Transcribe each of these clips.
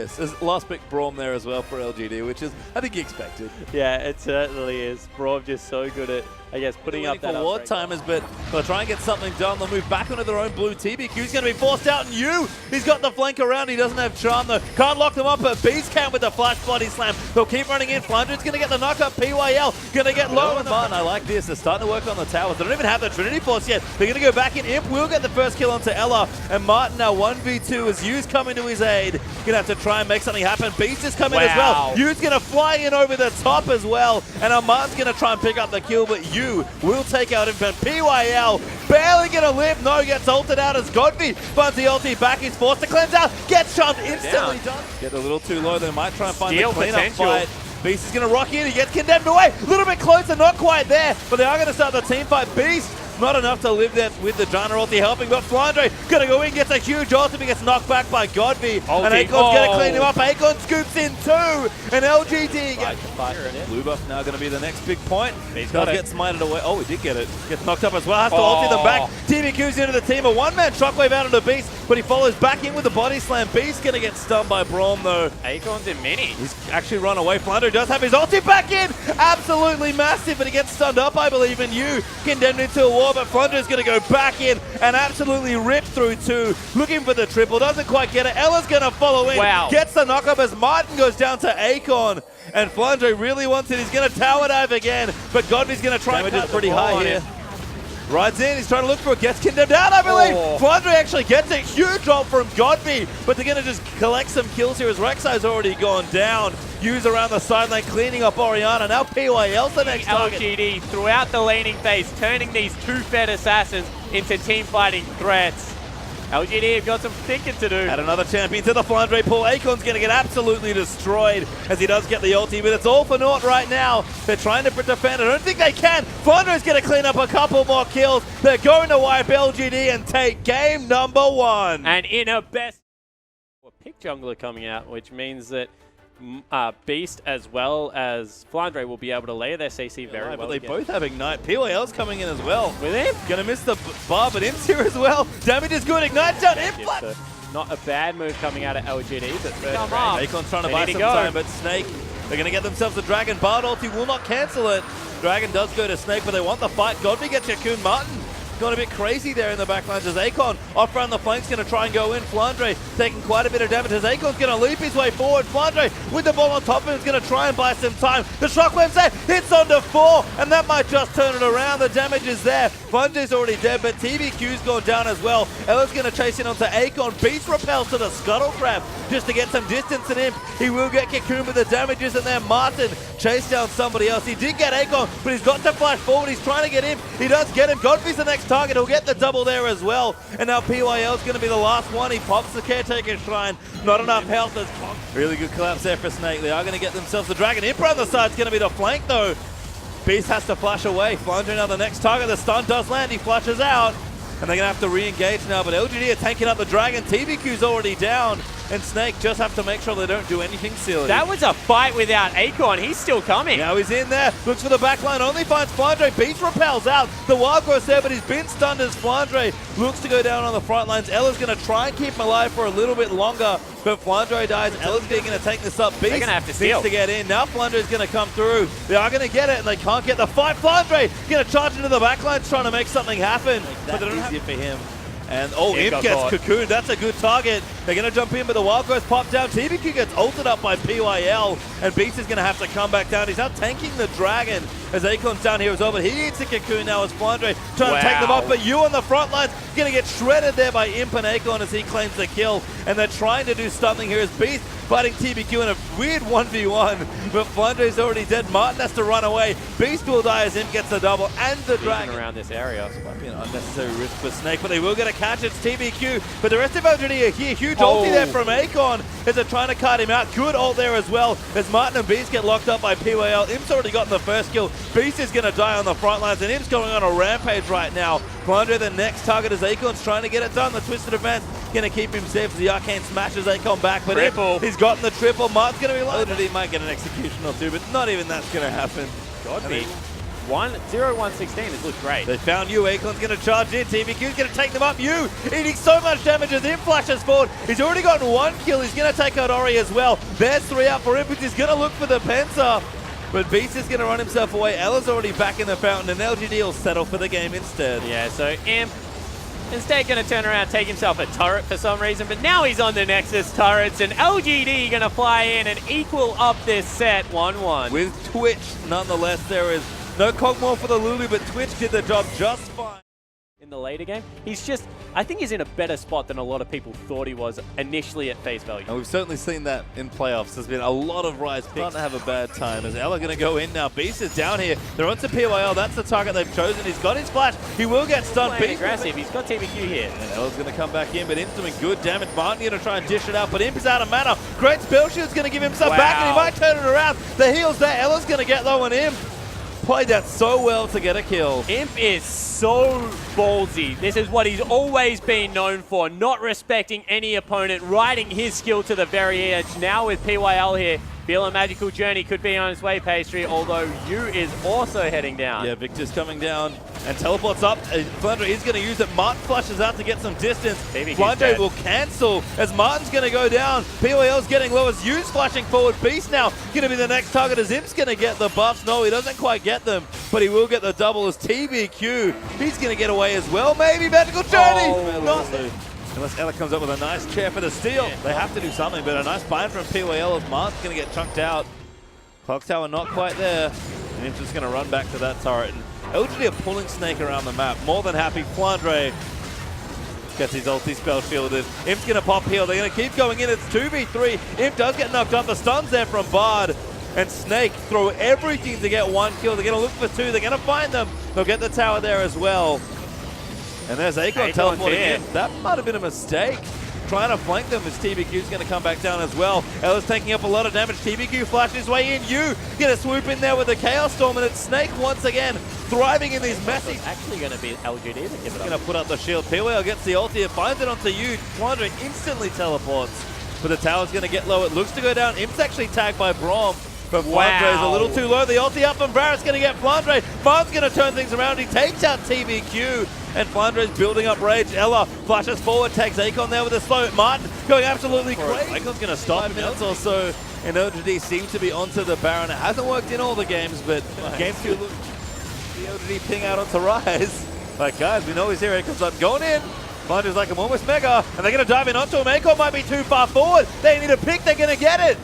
furious. There's last pick Braum there as well for LGD, which is, I think, expected. Yeah, it certainly is. Braum just so good at, I guess, putting up that ward timers, but they'll try and get something done. They'll move back onto their own blue. TBQ's going to be forced out, and he's got the flank around. He doesn't have charm, though. Can't lock them up, but Beast can with the flash body slam. They'll keep running in. Flandre's going to get the knockup. PYL going to get low. Martin, I like this. They're starting to work on the towers. They don't even have the Trinity Force yet. They're going to go back in. Imp will get the first kill onto Ella, and Martin now 1v2 as Yu's coming to his aid. Going to have to try and make something happen. Beast is coming as well. Yu's going to fly in over the top as well, and now Martin's going to try and pick up the kill, but Yu will take out him. But PYL barely going to live. No, gets ulted out as Godby finds the ulti back. He's forced to cleanse out. Gets shoved instantly done. Get a little too low. They might try and find the cleanup fight. Beast is going to rock in. He gets condemned away. A little bit closer, not quite there, but they are going to start the team fight. Beast, not enough to live there with the Janna ulti helping, but Flandre going to go in, gets a huge ulti, gets knocked back by Godby, and Akon's going to clean him up. Akon scoops in too, and LGD gets blue buff now going to be the next big point. He's got to get smited away. Oh, he did get it. Gets knocked up as well, has to ulti them back. TBQ's into the team, a one-man shockwave out of the Beast, but he follows back in with the body slam. Beast going to get stunned by Braum though. Akon's in mini. He's actually run away. Flandre does have his ulti back in. Absolutely massive, but he gets stunned up, I believe, and you condemned into a war, but Flandre is going to go back in and absolutely rip through two. Looking for the triple, doesn't quite get it. Ella's going to follow in. Gets the knockup as Martin goes down to Akon, and Flandre really wants it. He's going to tower dive again, but Godby's going to try and pretty high here. Rides in, he's trying to look for it, gets condemned out, I believe. Flandre actually gets a huge ult from Godby, but they're going to just collect some kills here as Rek'Sai's already gone down. Yu's around the sideline, cleaning up Orianna. Now PYL's the next target. LGD throughout the laning phase, turning these two fed assassins into team fighting threats. LGD have got some thinking to do. Add another champion to the Flandre pool. Akon's going to get absolutely destroyed as he does get the ulti, but it's all for naught right now. They're trying to defend. I don't think they can. Flandre's going to clean up a couple more kills. They're going to wipe LGD and take game number 1. And in a best pick jungler coming out, which means that Beast as well as Flandre will be able to layer their CC very well. But they both have Ignite. PYL's coming in as well. With him? Gonna miss the bar, but Imp's here as well. Damage is good. Ignite's down. Imp. So not a bad move coming out of LGD, but come on. Akon's trying to buy some time, but Snake, they're gonna get themselves a Dragon. Bard ulti will not cancel it. Dragon does go to Snake, but they want the fight. Godby gets Cocoon. Martin gone a bit crazy there in the backlines as Akon off around the flanks going to try and go in. Flandre taking quite a bit of damage as Akon's going to leap his way forward. Flandre with the ball on top of him is going to try and buy some time. The shockwave's there, hits onto 4, and that might just turn it around. The damage is there. Flandre's already dead, but TBQ's gone down as well. Ella's going to chase in onto Akon. Beast repels to the scuttle crab just to get some distance in him. He will get Cocoon, but the damage isn't there. Martin chased down somebody else. He did get Akon, but he's got to flash forward. He's trying to get him. He does get him. Godby's the next target. He'll get the double there as well. And now PYL's going to be the last one. He pops the Caretaker Shrine. Not enough health. Really good collapse there for Snake. They are going to get themselves the Dragon. Imp on the side is going to be the flank though. Beast has to flash away. Flandre now the next target. The stun does land. He flashes out. And they're going to have to re-engage now. But LGD are tanking up the Dragon. TBQ's already down. And Snake just have to make sure they don't do anything silly. That was a fight without Akon. He's still coming. Now he's in there. Looks for the backline. Only finds Flandre. Beast repels out. The Wild Growth's there, but he's been stunned as Flandre looks to go down on the front lines. Ella's going to try and keep him alive for a little bit longer. But Flandre dies. Ella's going to take this up. Beast they're going to have to steal. Needs to get in. Now Flandre's going to come through. They are going to get it, and they can't get the fight. Flandre going to charge into the backlines trying to make something happen. But they don't have it for him. And Imp gets Cocoon. That's a good target. They're going to jump in, but the Wild Growth pop down. TBQ gets ulted up by PYL, and Beast is going to have to come back down. He's now tanking the Dragon as Akon's down here as well, but he eats a Cocoon now as Flandre trying to take them off. But you on the front lines going to get shredded there by Imp and Akon as he claims the kill. And they're trying to do something here as Beast fighting TBQ in a weird 1v1, but Flandre's already dead. Martin has to run away. Beast will die as Imp gets the double and the Dragon around this area. So might be an unnecessary risk for Snake, but they will get a catch. It's TBQ, but the rest of LGD are here. Huge ulti there from Akon as they're trying to cut him out. Good ult there as well as Martin and Beast get locked up by PYL. Imp's already gotten the first kill. Beast is going to die on the front lines, and Imp's going on a rampage right now. Flandre, the next target as Akon's trying to get it done. The Twisted Advance going to keep him safe as the Arcane smashes Akon back, but he's gotten the triple. Martin's going to be low. LGD might get an execution or two, but not even that's going to happen. Godby 0-1-16 has looked great. They found you. Akon's going to charge in. TVQ's going to take them up. You eating so much damage as Imp flashes forward. He's already gotten 1 kill. He's going to take out Ori as well. There's 3 out for Imp, which he's going to look for the Penta. But Beast is going to run himself away. Ella's already back in the fountain, and LGD will settle for the game instead. Yeah, so Imp instead going to turn around, take himself a turret for some reason, but now he's on the Nexus turrets, and LGD going to fly in and equal up this set 1-1. With Twitch, nonetheless, there is no Cogmore for the Lulu, but Twitch did the job just fine. In the later game, I think he's in a better spot than a lot of people thought he was initially at face value. And we've certainly seen that in playoffs. There's been a lot of Rise starting to have a bad time. As Ella going to go in now. Beast is down here. They're onto PYL. That's the target they've chosen. He's got his flash. He will get stunned. He's aggressive. He's got TBQ here. And Ella's going to come back in, but Imp's doing good damage. Martin going to try and dish it out, but Imp is out of mana. Great spell shield's going to give himself back, and he might turn it around. The heal's there. Ella's going to get low on Imp. Played that so well to get a kill. Imp is so ballsy. This is what he's always been known for, not respecting any opponent, riding his skill to the very edge. Now with PYL here, Feel a Magical Journey could be on its way, Pastry, although Yu is also heading down. Yeah, Victor's coming down and teleports up. Flandre is going to use it. Martin flushes out to get some distance. Flandre will cancel as Martin's going to go down. PYL's getting low as Yu's flashing forward. Beast now going to be the next target as Imp's going to get the buffs. No, he doesn't quite get them, but he will get the double as TBQ. He's going to get away as well. Maybe Magical Journey. Oh, unless Ella comes up with a nice chair for the steal. Yeah. They have to do something, but a nice bind from PYL as Martin's going to get chunked out. Clock Tower not quite there. And Imp's just going to run back to that turret. And LGD are pulling Snake around the map. More than happy. Flandre gets his ulti spell shielded. Imp's going to pop heal. They're going to keep going in. It's 2v3. Imp does get knocked up. The stun's there from Bard. And Snake throw everything to get 1 kill. They're going to look for 2. They're going to find them. They'll get the tower there as well. And there's Akon teleporting in. That might have been a mistake. Trying to flank them as TBQ's going to come back down as well. Ella's taking up a lot of damage. TBQ flashes his way in. You going to swoop in there with the Chaos Storm, and it's Snake once again thriving in these messy. It's actually going to be LGD that gives it up. Going to put up the shield. PYL gets the ulti. It finds it onto you. Flandre instantly teleports. But the tower's going to get low. It looks to go down. Imp's actually tagged by Braum. But Flandre's a little too low. The ulti up from Varus going to get Flandre. Martin's going to turn things around. He takes out TBQ. And Flandre's building up rage. Ella flashes forward, takes Akon there with a slow. Martin going absolutely crazy. Akon's going to stop 5 minutes or so. And LGD seems to be onto the Baron. It hasn't worked in all the games, but game 2 looks the LGD ping out onto Rise. Like, guys, we know he's here. Akon's up, going in. Flandre's like, I'm almost mega. And they're going to dive in onto him. Akon might be too far forward. They need a pick. They're going to get it.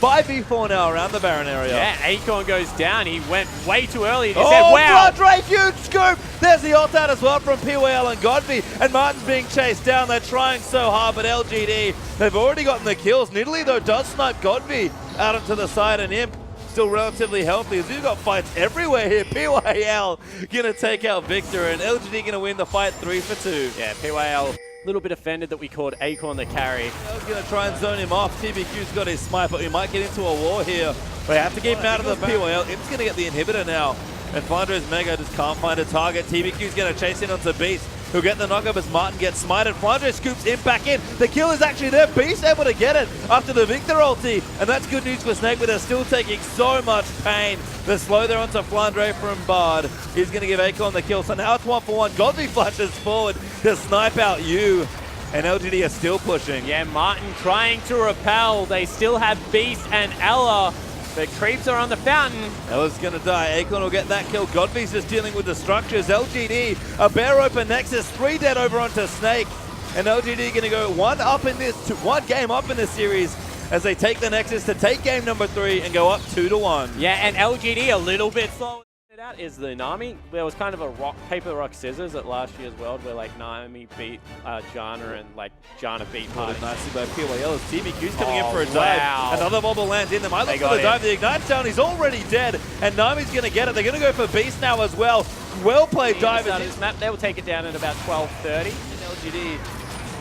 5v4 now around the Baron area. Yeah, Akon goes down. He went way too early. He said, wow. Flandre, huge scoop. There's the ult out as well from PYL and Godby. And Martin's being chased down. They're trying so hard, but LGD, they've already gotten the kills. Nidalee, though, does snipe Godby out onto the side, and Imp still relatively healthy. As you've got fights everywhere here. PYL going to take out Victor, and LGD going to win the fight 3-2. Yeah, PYL. Little bit offended that we called Akon the carry. I was going to try and zone him off. TBQ's got his smite, but we might get into a war here. They have to keep him out of the PYL. Imp's going to get the inhibitor now. And Flandre's Mega just can't find a target. TBQ's going to chase in onto Beast. He'll get the knockup as Martin gets smited. Flandre scoops Imp back in. The kill is actually there. Beast able to get it after the Victor ulti. And that's good news for Snake, but they're still taking so much pain. The slow there onto Flandre from Bard. He's going to give Akon the kill. So now it's 1-for-1. Godby flashes forward to snipe out you. And LGD are still pushing. Yeah, Martin trying to repel. They still have Beast and Ella. The creeps are on the fountain. Ella's going to die. Akon will get that kill. Godby's just dealing with the structures. LGD, a bare open Nexus, 3 dead over onto Snake. And LGD going to go one game up in this series as they take the Nexus to take game number 3 and go up 2-1. Yeah, and LGD a little bit slow. That is the Nami. There was kind of a paper, rock, scissors at last year's World where like Nami beat Janna and like Janna beat Party. Nicely by PYL as TBQ's coming in for a dive. Another bobble lands in them. I look for the dive. The Ignite's down. He's already dead. And Nami's going to get it. They're going to go for Beast now as well. Well played dive. This map, they will take it down at about 12:30. And LGD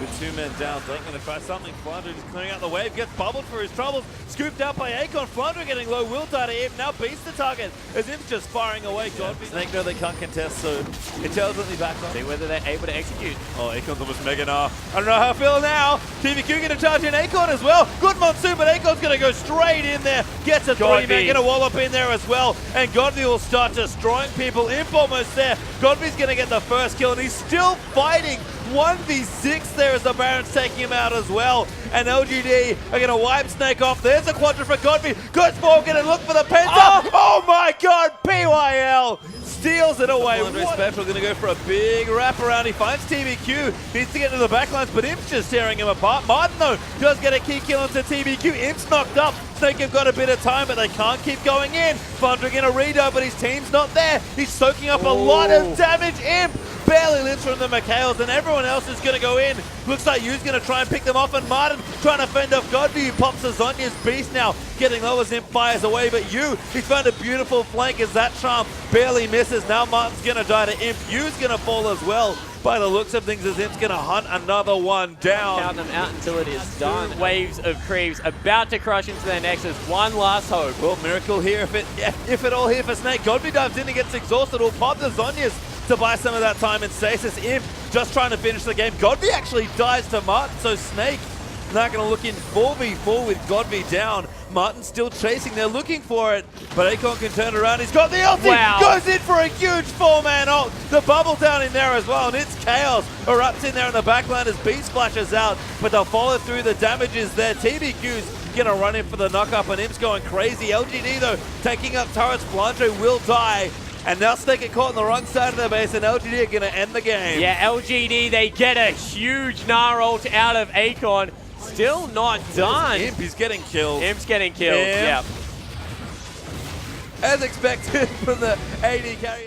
with 2 men down. Blake going to try something. Flandre just clearing out the wave. Gets bubbled for his troubles. Scooped out by Akon. Flandre getting low. Will die to Imp. Now beats the target as Imp's just firing away. Godby. Snake know they can't contest, so intelligently back on. See whether they're able to execute. Oh, Akon's almost mega nah. I don't know how I feel now. TVQ going to charge in Akon as well. Good monsoon, but Akon's going to go straight in there. Gets a 3-man. Going to wallop in there as well. And Godby will start destroying people. Imp almost there. Godby's going to get the first kill, and he's still fighting. 1v6 there as the Baron's taking him out as well. And LGD are going to wipe Snake off. There's a quadra for Godby. Goes forward, going to look for the penta. Oh my god, PYL steals it away. Andre Special going to go for a big wraparound. He finds TBQ. Needs to get to the backlines, but Imp's just tearing him apart. Martin, though, does get a key kill into TBQ. Imp's knocked up. Snake have got a bit of time, but they can't keep going in. Flandre going to redo, but his team's not there. He's soaking up a lot of damage. Imp barely lives from the McHales, and everyone else is going to go in. Looks like Yu's going to try and pick them off, and Martin trying to fend off Godby, who pops a Zonya's beast now, getting low as Imp fires away, but Yu, he's found a beautiful flank as that charm barely misses. Now Martin's going to die to Imp. Yu's going to fall as well. By the looks of things, as Imp's going to hunt another one down. Count them out until it is done. 2 waves of creeps about to crush into their nexus. One last hope. Well, miracle here if at all here for Snake. Godby dives in and gets exhausted. Will pop the Zonyas to buy some of that time in stasis. Imp just trying to finish the game. Godby actually dies to Martin, so Snake not going to look in 4v4 with Godby down. Martin's still chasing. They're looking for it, but Akon can turn around. He's got the ulti. Wow. Goes in for a huge 4-man ult. The bubble down in there as well, and it's chaos. Erupts in there in the backline as B splashes out, but they'll follow through. The damage is there. TBQ's going to run in for the knock-up, and Imp's going crazy. LGD, though, taking up turrets. Flandre will die. And now Snake get caught on the wrong side of the base, and LGD are going to end the game. Yeah, LGD, they get a huge Gnar ult out of Akon. Still not done. Imp, he's getting killed. Imp's getting killed, yeah. As expected from the AD carry.